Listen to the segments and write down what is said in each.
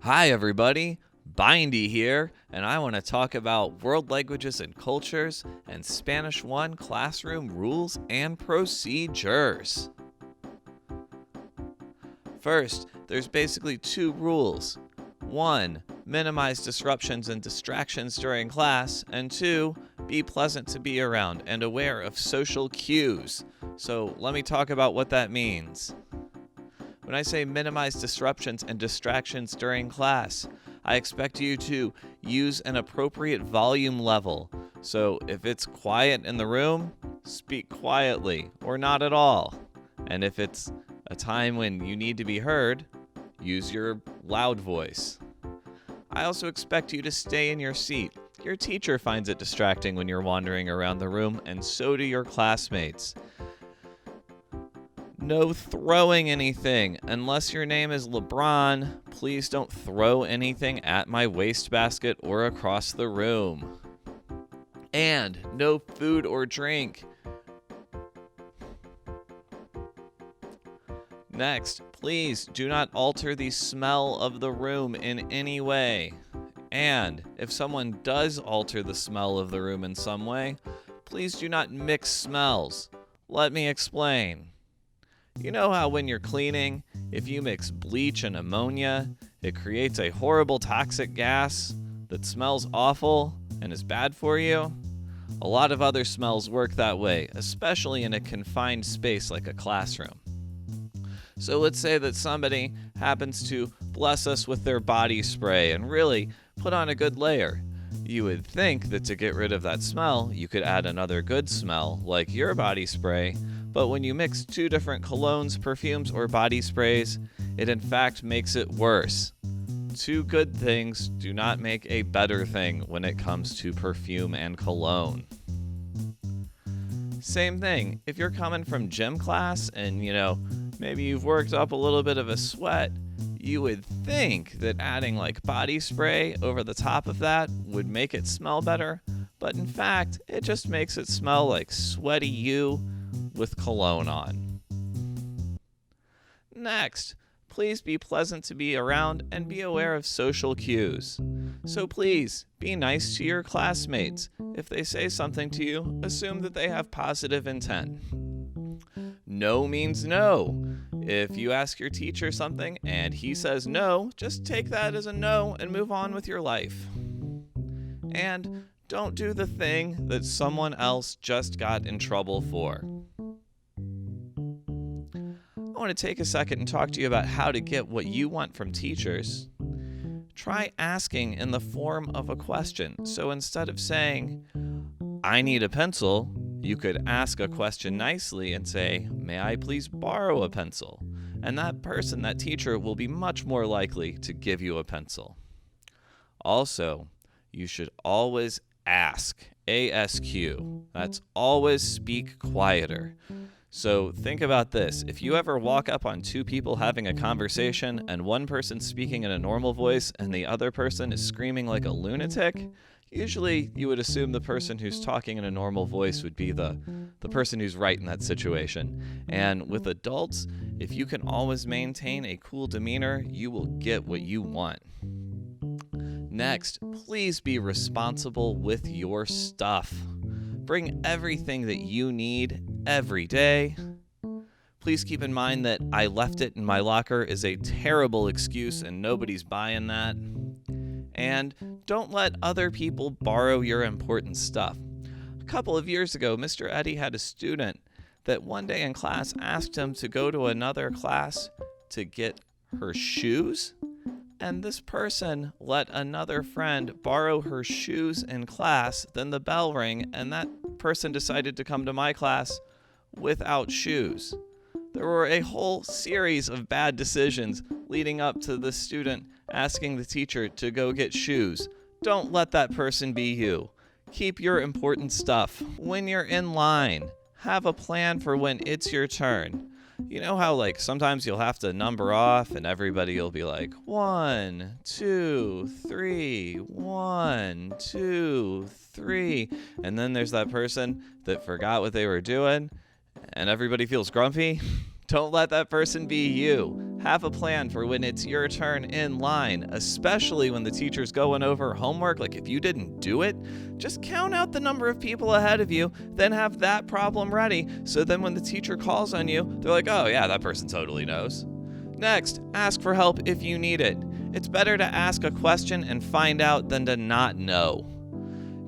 Hi everybody, Bindy here, and I want to talk about world languages and cultures and Spanish 1 classroom rules and procedures. First, there's basically two rules. 1, minimize disruptions and distractions during class, and 2, be pleasant to be around and aware of social cues. So let me talk about what that means. When I say minimize disruptions and distractions during class, I expect you to use an appropriate volume level. So if it's quiet in the room, speak quietly or not at all. And if it's a time when you need to be heard, use your loud voice. I also expect you to stay in your seat. Your teacher finds it distracting when you're wandering around the room, and so do your classmates. No throwing anything. Unless your name is LeBron, please don't throw anything at my wastebasket or across the room. And no food or drink. Next, please do not alter the smell of the room in any way. And if someone does alter the smell of the room in some way, please do not mix smells. Let me explain. You know how when you're cleaning, if you mix bleach and ammonia, it creates a horrible toxic gas that smells awful and is bad for you? A lot of other smells work that way, especially in a confined space like a classroom. So let's say that somebody happens to bless us with their body spray and really put on a good layer. You would think that to get rid of that smell, you could add another good smell, like your body spray, but when you mix two different colognes, perfumes, or body sprays, it in fact makes it worse. Two good things do not make a better thing when it comes to perfume and cologne. Same thing, if you're coming from gym class and, maybe you've worked up a little bit of a sweat, you would think that adding like body spray over the top of that would make it smell better, but in fact, it just makes it smell like sweaty you with cologne on. Next, please be pleasant to be around and be aware of social cues. So please, be nice to your classmates. If they say something to you, assume that they have positive intent. No means no. If you ask your teacher something and he says no, just take that as a no and move on with your life. And don't do the thing that someone else just got in trouble for. I want to take a second and talk to you about how to get what you want from teachers. Try asking in the form of a question. So instead of saying, I need a pencil, you could ask a question nicely and say, may I please borrow a pencil? And that person, that teacher, will be much more likely to give you a pencil. Also, you should always ask, ASQ. That's always speak quieter. So think about this. If you ever walk up on two people having a conversation and one person's speaking in a normal voice and the other person is screaming like a lunatic, usually you would assume the person who's talking in a normal voice would be the person who's right in that situation. And with adults, if you can always maintain a cool demeanor, you will get what you want. Next, please be responsible with your stuff. Bring everything that you need every day. Please keep in mind that I left it in my locker is a terrible excuse and nobody's buying that. And don't let other people borrow your important stuff. A couple of years ago, Mr. Eddy had a student that one day in class asked him to go to another class to get her shoes. And this person let another friend borrow her shoes in class. Then the bell rang, and that person decided to come to my class without shoes. There were a whole series of bad decisions leading up to the student asking the teacher to go get shoes. Don't let that person be you. Keep your important stuff. When you're in line, have a plan for when it's your turn. You know how sometimes you'll have to number off and everybody will be like 1, 2, 3, 1, 2, 3, and then there's that person that forgot what they were doing and everybody feels grumpy. Don't let that person be you. Have a plan for when it's your turn in line, especially when the teacher's going over homework. Like if you didn't do it, just count out the number of people ahead of you, then have that problem ready. So then when the teacher calls on you, they're like, oh yeah, that person totally knows. Next, ask for help if you need it. It's better to ask a question and find out than to not know.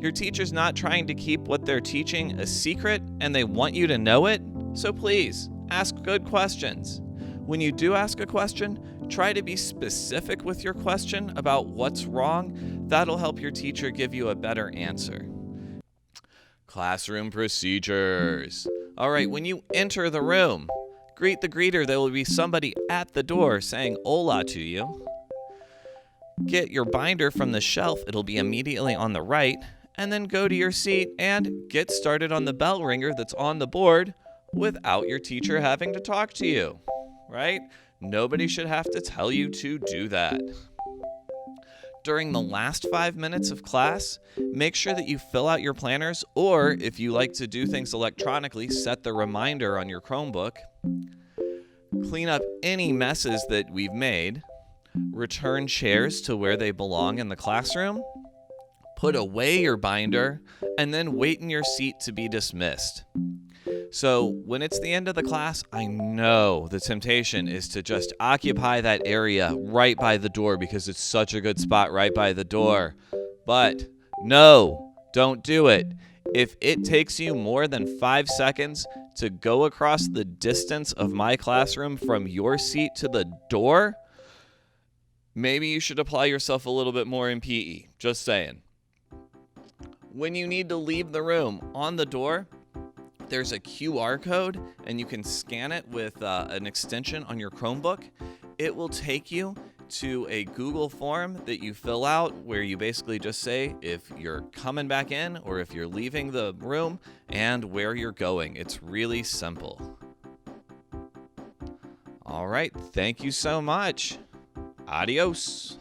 Your teacher's not trying to keep what they're teaching a secret, and they want you to know it, so please, ask good questions. When you do ask a question, try to be specific with your question about what's wrong. That'll help your teacher give you a better answer. Classroom procedures. All right, when you enter the room, greet the greeter. There will be somebody at the door saying hola to you. Get your binder from the shelf. It'll be immediately on the right. And then go to your seat and get started on the bell ringer that's on the board without your teacher having to talk to you, right? Nobody should have to tell you to do that. During the last 5 minutes of class, make sure that you fill out your planners, or if you like to do things electronically, set the reminder on your Chromebook. Clean up any messes that we've made. Return chairs to where they belong in the classroom. Put away your binder, and then wait in your seat to be dismissed. So when it's the end of the class, I know the temptation is to just occupy that area right by the door because it's such a good spot right by the door. But no, don't do it. If it takes you more than 5 seconds to go across the distance of my classroom from your seat to the door, maybe you should apply yourself a little bit more in PE. Just saying. When you need to leave the room, on the door, there's a QR code, and you can scan it with an extension on your Chromebook. It will take you to a Google form that you fill out where you basically just say if you're coming back in or if you're leaving the room and where you're going. It's really simple. All right, thank you so much. Adios.